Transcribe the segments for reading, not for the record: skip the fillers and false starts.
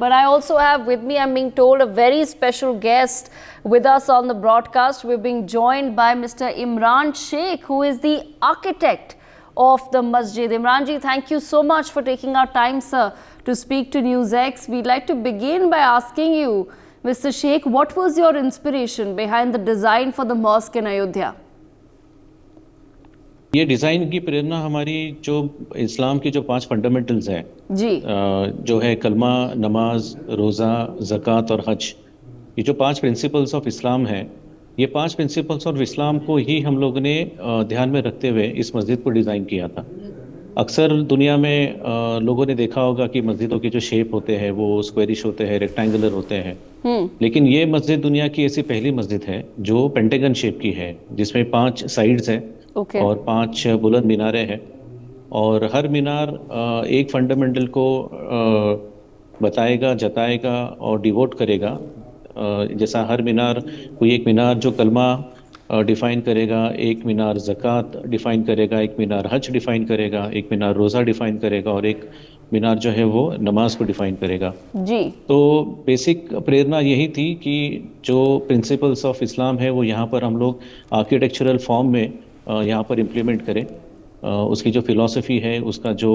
but I also have with me, I'm being told, a very special guest with us on the broadcast. We're being joined by Mr. Imran Sheikh, who is the architect of the masjid. Imran ji, thank you so much for taking our time, sir, to speak to NewsX. We'd like to begin by asking you, Mr. Sheikh, what was your inspiration behind the design for the mosque in Ayodhya? ये design की प्रेरणा हमारी जो इस्लाम की जो 5 fundamentals हैं जी, जो है कलमा, नमाज, रोज़ा, ज़कात और हज, ये जो 5 प्रिंसिपल्स ऑफ इस्लाम हैं, ये 5 प्रिंसिपल्स ऑफ इस्लाम को ही हम लोगों ने ध्यान में रखते हुए इस मस्जिद को डिज़ाइन किया था। अक्सर दुनिया में लोगों ने देखा होगा कि मस्जिदों के जो शेप होते हैं वो स्क्वेरिश होते हैं, रेक्टेंगुलर होते हैं, लेकिन ये मस्जिद दुनिया की ऐसी पहली मस्जिद है जो पेंटागन शेप की है, जिसमें 5 साइड्स हैं और 5 बुलंद मीनारें हैं, और हर मीनार एक फंडामेंटल को बताएगा, जताएगा और डिवोट करेगा। जैसा हर मीनार, कोई एक मीनार जो कलमा डिफ़ाइन करेगा, एक मीनार ज़कात डिफ़ाइन करेगा, एक मीनार हज डिफ़ाइन करेगा, एक मीनार रोज़ा डिफ़ाइन करेगा और एक मीनार जो है वो नमाज को डिफ़ाइन करेगा। जी। तो बेसिक प्रेरणा यही थी कि जो प्रिंसिपल्स ऑफ इस्लाम है वो यहाँ पर हम लोग आर्किटेक्चरल फॉर्म में यहाँ पर इम्प्लीमेंट करें। उसकी जो फ़िलॉसफी है, उसका जो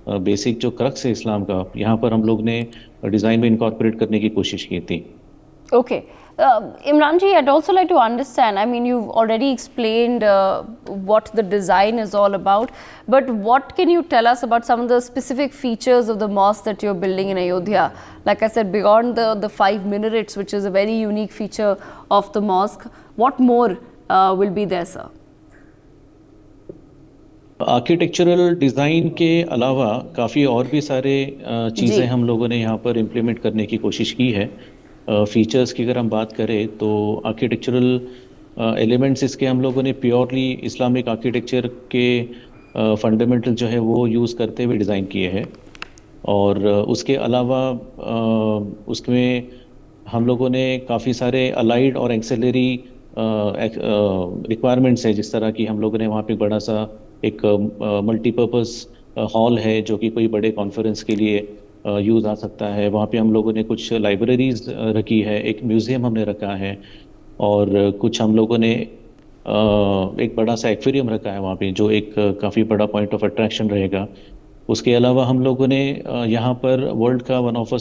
बेसिक जो क्रक्स है इस्लाम का, यहाँ पर हम लोग ने डिज़ाइन में इनकॉर्पोरेट करने की कोशिश की थी। Okay. Imran ji, I'd also like to understand, I mean, you've already explained what the design is all about, but what can you tell us about some of the specific features of the mosque that you're building in Ayodhya? Like I said, beyond the 5 minarets, which is a very unique feature of the mosque, what more will be there, sir? Architectural design के अलावा काफ़ी और भी सारे चीज़ें हम लोगों ने यहाँ पर इम्प्लीमेंट करने की कोशिश की है। फीचर्स की अगर हम बात करें तो आर्किटेक्चरल एलिमेंट्स इसके हम लोगों ने प्योरली इस्लामिक आर्किटेक्चर के फंडामेंटल जो है वो यूज़ करते हुए डिज़ाइन किए हैं, और उसके अलावा उसमें हम लोगों ने काफ़ी सारे अलाइड और एक्सेलरी रिक्वायरमेंट्स है, जिस तरह की हम लोगों ने वहाँ पे बड़ा सा एक मल्टीपर्पज़ हॉल है जो कि कोई बड़े कॉन्फ्रेंस के लिए यूज़ आ सकता है। वहाँ पे हम लोगों ने कुछ लाइब्रेरीज रखी है, एक म्यूज़ियम हमने रखा है, और कुछ हम लोगों ने एक बड़ा सा एक्वेरियम रखा है वहाँ पे, जो एक काफ़ी बड़ा पॉइंट ऑफ अट्रैक्शन रहेगा। उसके अलावा हम लोगों ने यहाँ पर वर्ल्ड का वन ऑफ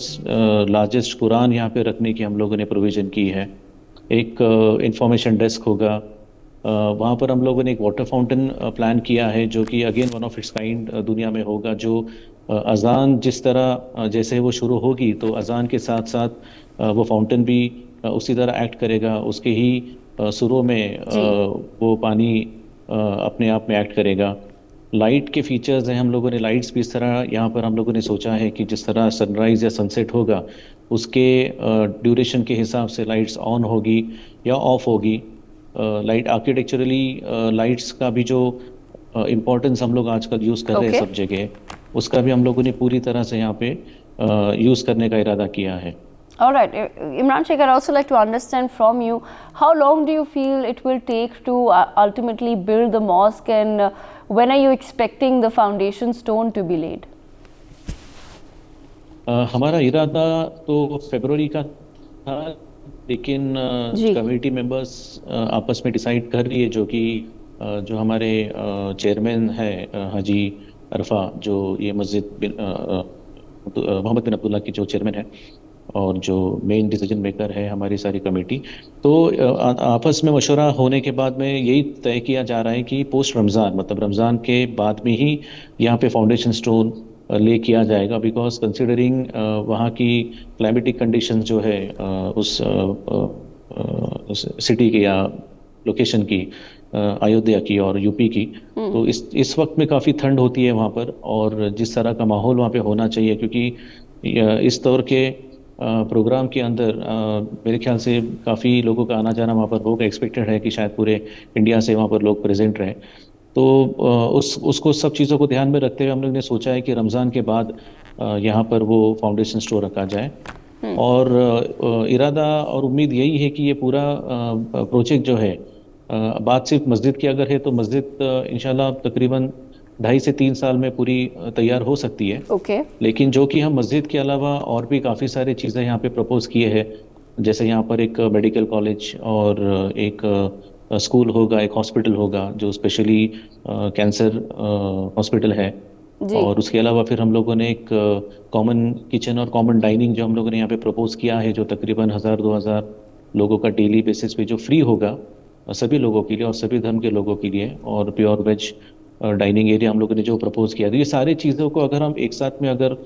लार्जेस्ट कुरान यहाँ पे रखने की हम लोगों ने प्रोविज़न की है। एक इंफॉर्मेशन डेस्क होगा। वहाँ पर हम लोगों ने एक वाटर फाउंटेन प्लान किया है जो कि again one of its kind दुनिया में होगा, जो अज़ान जिस तरह जैसे वो शुरू होगी तो अज़ान के साथ साथ वो फाउंटेन भी उसी तरह एक्ट करेगा, उसके ही सुरों में वो पानी अपने आप में एक्ट करेगा। लाइट के फीचर्स हैं, हम लोगों ने लाइट्स भी इस तरह यहाँ पर हम लोगों ने सोचा है कि जिस तरह सनराइज़ या सनसेट होगा उसके ड्यूरेशन के हिसाब से लाइट्स ऑन होगी या ऑफ होगी। लाइट आर्किटेक्चरली लाइट्स का भी जो इम्पोर्टेंस हम लोग आजकल यूज़ कर रहे हैं सब जगह, उसका भी हम लोगों ने पूरी तरह से यहाँ पे यूज़ करने का इरादा किया है। All right, Imran Sheikh, I'd also like to understand from you, how long do you feel it will take to ultimately build the mosque, and when are you expecting the foundation stone to be laid? हमारा इरादा तो फरवरी का था, लेकिन committee members आपस में decide कर रही है, जो कि जो हमारे चेयरमैन है हाजी अरफा, जो ये मस्जिद मोहम्मद बिन अब्दुल्ला की जो चेयरमैन है और जो मेन डिसीजन मेकर है हमारी सारी कमेटी, तो आपस में मशवरा होने के बाद में यही तय किया जा रहा है कि पोस्ट रमज़ान, मतलब रमज़ान के बाद में ही यहाँ पे फाउंडेशन स्टोन ले किया जाएगा, बिकॉज कंसिडरिंग वहाँ की क्लाइमेटिक कंडीशंस जो है उस सिटी की या लोकेशन की, अयोध्या की और यूपी की, तो इस वक्त में काफ़ी ठंड होती है वहाँ पर, और जिस तरह का माहौल वहाँ पे होना चाहिए, क्योंकि इस दौर के प्रोग्राम के अंदर मेरे ख्याल से काफ़ी लोगों का आना जाना वहाँ पर होगा। एक्सपेक्टेड है कि शायद पूरे इंडिया से वहाँ पर लोग प्रेजेंट रहें, तो उसको सब चीज़ों को ध्यान में रखते हुए हम लोग ने सोचा है कि रमज़ान के बाद यहाँ पर वो फाउंडेशन स्टोर रखा जाए। और इरादा और उम्मीद यही है कि ये पूरा प्रोजेक्ट जो है, बात सिर्फ मस्जिद की अगर है तो मस्जिद इंशाल्लाह तकरीबन 2.5 से 3 साल में पूरी तैयार हो सकती है। ओके। लेकिन जो कि हम मस्जिद के अलावा और भी काफ़ी सारी चीज़ें यहाँ पे प्रपोज किए हैं, जैसे यहाँ पर एक मेडिकल कॉलेज और एक स्कूल होगा, एक हॉस्पिटल होगा जो स्पेशली कैंसर हॉस्पिटल है। जी। और उसके अलावा फिर हम लोगों ने एक कॉमन किचन और कॉमन डाइनिंग जो हम लोगों ने यहाँ पे प्रपोज किया है, जो तकरीबन 1,000-2,000 लोगों का डेली बेसिस पे जो फ्री होगा सभी लोगों के लिए और सभी धर्म के लोगों के लिए, और प्योर वेज डाइनिंग एरिया हम लोगों ने जो प्रपोज किया। तो ये सारी चीज़ों को अगर हम एक साथ में अगर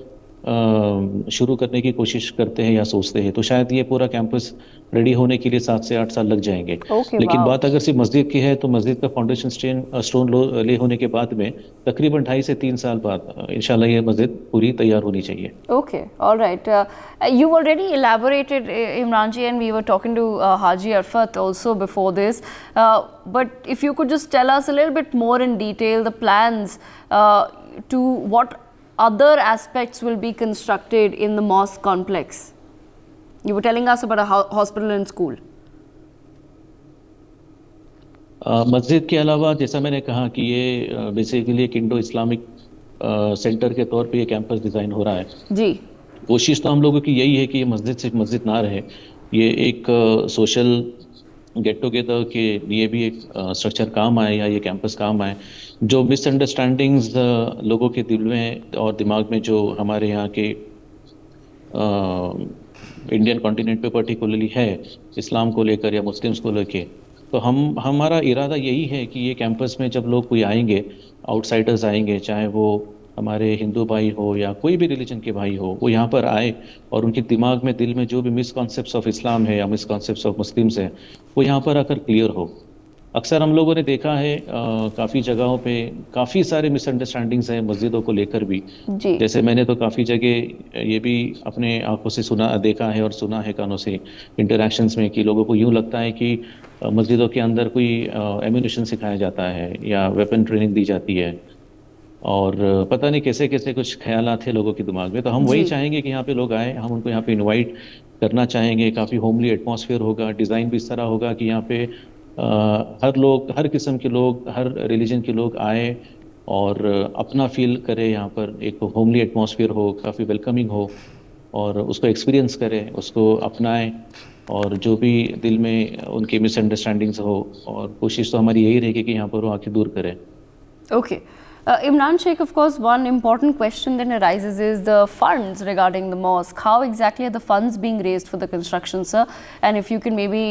शुरू करने की कोशिश करते हैं या सोचते हैं, तो शायद ये पूरा कैंपस रेडी होने के लिए 7 से 8 साल लग जाएंगे। ओके, लेकिन वाओ। बात अगर सिर्फ मस्जिद की है, तो मस्जिद का फाउंडेशन स्टोन ले होने के बाद में तकरीबन 2.5 से 3 साल बाद इंशाल्लाह ये मस्जिद पूरी तैयार होनी चाहिए। Okay, all right. You've already elaborated, Imran ji, and we were talking to Haji Arfat also before this. But if you could just tell us a little bit more in detail the plans to what other aspects will be constructed in the mosque complex. You were telling us about a hospital and school. मस्जिद के अलावा जैसा मैंने कहा कि ये basically एक Indo Islamic centre के तौर पे ये कैंपस डिज़ाइन हो रहा है। जी। कोशिश तो हम लोगों की यही है कि ये मस्जिद सिर्फ मस्जिद ना रहे, ये एक सोशल गेट टुगेदर के लिए भी एक स्ट्रक्चर काम आए, या ये कैंपस काम आए। जो मिसअंडरस्टैंडिंग्स लोगों के दिल में और दिमाग में जो हमारे यहाँ के इंडियन कॉन्टिनेंट पे पर्टिकुलरली है इस्लाम को लेकर या मुस्लिम्स को लेकर, तो हमारा इरादा यही है कि ये कैंपस में जब लोग कोई आएंगे, आउटसाइडर्स आएंगे, चाहे वो हमारे हिंदू भाई हो या कोई भी रिलीजन के भाई हो, वो यहाँ पर आए और उनके दिमाग में दिल में जो भी मिसकॉन्सेप्ट्स ऑफ इस्लाम है या मिसकॉन्सेप्ट्स ऑफ मुस्लिम्स है, वो यहाँ पर आकर क्लियर हो। अक्सर हम लोगों ने देखा है काफ़ी जगहों पे काफ़ी सारे मिसअंडरस्टैंडिंग्स हैं मस्जिदों को लेकर भी। जी। जैसे मैंने तो काफ़ी जगह ये भी अपने आंखों से देखा है और सुना है कानों से इंटरेक्शंस में, कि लोगों को यूँ लगता है कि मस्जिदों के अंदर कोई एम्यूनिशन सिखाया जाता है या वेपन ट्रेनिंग दी जाती है, और पता नहीं कैसे कैसे कुछ ख्यालात थे लोगों के दिमाग में। तो हम वही जी। चाहेंगे कि यहाँ पे लोग आए, हम उनको यहाँ पे इनवाइट करना चाहेंगे। काफ़ी होमली एटमॉस्फेयर होगा, डिज़ाइन भी इस तरह होगा कि यहाँ पे हर लोग, हर किस्म के लोग, हर रिलीजन के लोग आए और अपना फील करे। यहाँ पर एक होमली एटमॉस्फेयर हो, काफ़ी वेलकमिंग हो, और उसको एक्सपीरियंस करें, उसको अपनाएं, और जो भी दिल में उनकी मिसअंडरस्टैंडिंग्स हो, और कोशिश तो हमारी यही रहेगी कि यहाँ पर वो आके दूर करें। Okay. Imran Sheikh, of course, one important question then arises is the funds regarding the mosque. How exactly are the funds being raised for the construction, sir? And if you can maybe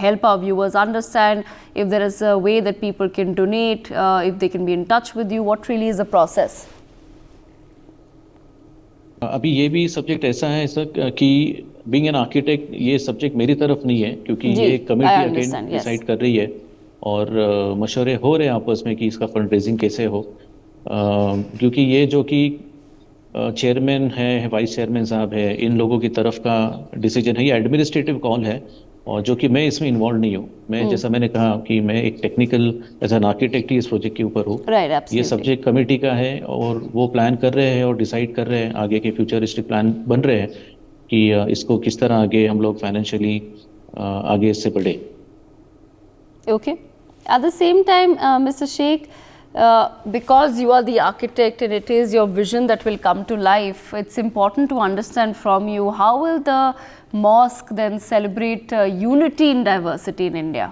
help our viewers understand if there is a way that people can donate, if they can be in touch with you, what really is the process? अभी ये भी subject ऐसा है sir कि being an architect ये subject मेरी तरफ नहीं है, क्योंकि जी, ये I committee understand, again yes. Decide कर रही है, और मशवरे हो रहे हैं आपस में कि इसका फंड रेजिंग कैसे हो। क्योंकि ये जो कि चेयरमैन है, वाइस चेयरमैन साहब है, इन लोगों की तरफ का डिसीजन है, ये एडमिनिस्ट्रेटिव कॉल है, और जो कि मैं इसमें इन्वॉल्व नहीं हूँ। मैं जैसा मैंने कहा कि मैं एक टेक्निकल एज एन आर्किटेक्ट ही इस प्रोजेक्ट के ऊपर हूँ। Right, ये absolutely. सब्जेक्ट कमेटी का है, और वो प्लान कर रहे हैं और डिसाइड कर रहे हैं, आगे के फ्यूचरिस्टिक प्लान बन रहे हैं कि इसको किस तरह आगे हम लोग फाइनेंशियली आगे इससे बढ़े। Okay. At the same time, Mr. Sheikh, because you are the architect and it is your vision that will come to life, it's important to understand from you how will the mosque then celebrate unity in diversity in India?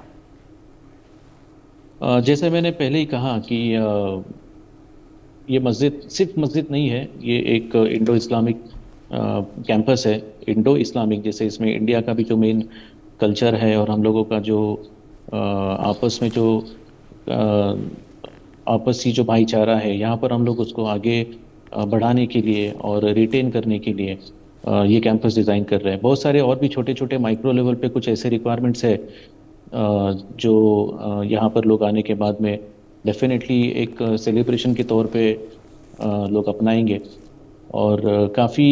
जैसे मैंने पहले ही कहा कि ये मस्जिद सिर्फ मस्जिद नहीं है, ये एक इंडो इस्लामिक कैंपस है। इंडो इस्लामिक, जैसे इसमें इंडिया का भी जो मेन कल्चर है और हम लोगों का जो आपस में जो आपसी जो भाईचारा है, यहाँ पर हम लोग उसको आगे बढ़ाने के लिए और रिटेन करने के लिए ये कैंपस डिज़ाइन कर रहे हैं। बहुत सारे और भी छोटे छोटे माइक्रो लेवल पे कुछ ऐसे रिक्वायरमेंट्स है जो यहाँ पर लोग आने के बाद में डेफिनेटली एक सेलिब्रेशन के तौर पे लोग अपनाएंगे, और काफ़ी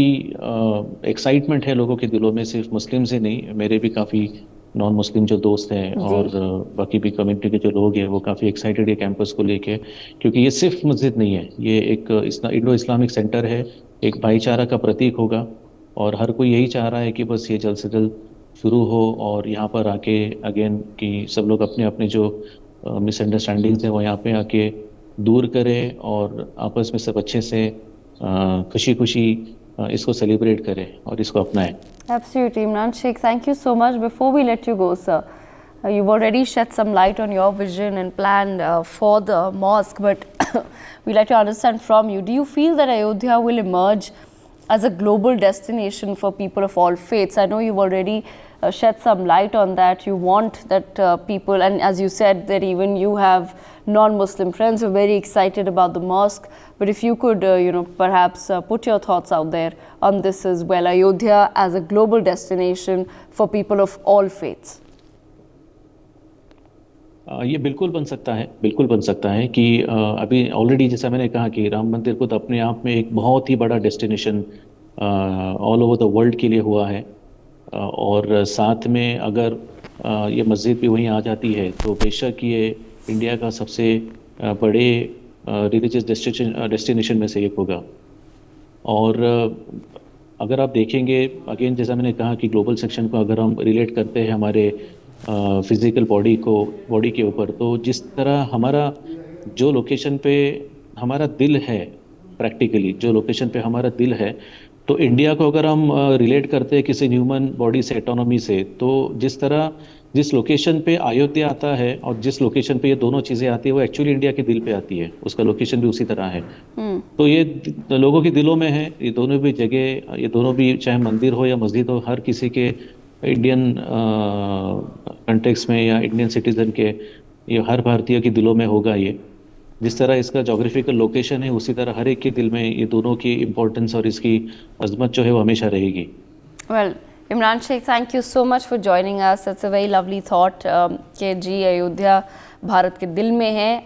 एक्साइटमेंट है लोगों के दिलों में, सिर्फ मुस्लिम से नहीं, मेरे भी काफ़ी नॉन मुस्लिम जो दोस्त हैं और बाकी भी कम्युनिटी के जो लोग हैं वो काफ़ी एक्साइटेड है कैंपस को लेके, क्योंकि ये सिर्फ मस्जिद नहीं है, ये एक इंडो इस्लामिक सेंटर है, एक भाईचारा का प्रतीक होगा, और हर कोई यही चाह रहा है कि बस ये जल्द से जल्द शुरू हो, और यहाँ पर आके अगेन कि सब लोग अपने अपने जो मिसअंडरस्टैंडिंग्स हैं वो यहाँ पे आके दूर करें और आपस में सब अच्छे से खुशी खुशी इसको सेलिब्रेट करें और इसको अपनाएं। Absolutely, Imran Sheikh, thank you so much. Before we let you go, sir, you've already shed some light on your vision and plan for the mosque, but we'd like to understand from you, do you feel that Ayodhya will emerge as a global destination for people of all faiths? I know you've already shed some light on that. You want that people, and as you said, that even you have non-Muslim friends who are very excited about the mosque. But if you could, perhaps put your thoughts out there on this as well, Ayodhya as a global destination for people of all faiths. ये बिल्कुल बन सकता है कि अभी already जैसा मैंने कहा कि राम मंदिर को तो अपने आप में एक बहुत ही बड़ा destination all over the world के लिए हुआ है। और साथ में अगर ये मस्जिद भी वहीं आ जाती है तो बेशक ये इंडिया का सबसे बड़े रिलीजियस डेस्टिनेशन में से एक होगा। और अगर आप देखेंगे अगेन जैसा मैंने कहा कि ग्लोबल सेक्शन को अगर हम रिलेट करते हैं हमारे फिजिकल बॉडी के ऊपर, तो जिस तरह हमारा जो लोकेशन पे हमारा दिल है, प्रैक्टिकली जो लोकेशन पे हमारा दिल है, तो इंडिया को अगर हम रिलेट करते हैं किसी ह्यूमन बॉडी से, ऑटोनॉमी से, तो जिस लोकेशन पे अयोध्या आता है और जिस लोकेशन पे ये दोनों चीज़ें आती है वो एक्चुअली इंडिया के दिल पे आती है। उसका लोकेशन भी उसी तरह है। तो ये लोगों के दिलों में है, ये दोनों भी जगह, ये दोनों भी चाहे मंदिर हो या मस्जिद हो, हर किसी के इंडियन कंटेक्स्ट में या इंडियन सिटीजन के, ये हर भारतीय के दिलों में होगा। ये जिस तरह इसका जोग्राफिकल लोकेशन है उसी तरह हर एक के दिल में ये दोनों की इम्पोर्टेंस और इसकी अजमत जो है वो हमेशा रहेगी। Well, Imran Sheikh, thank you so much for joining us. That's a very lovely thought कि जी अयोध्या भारत के दिल में है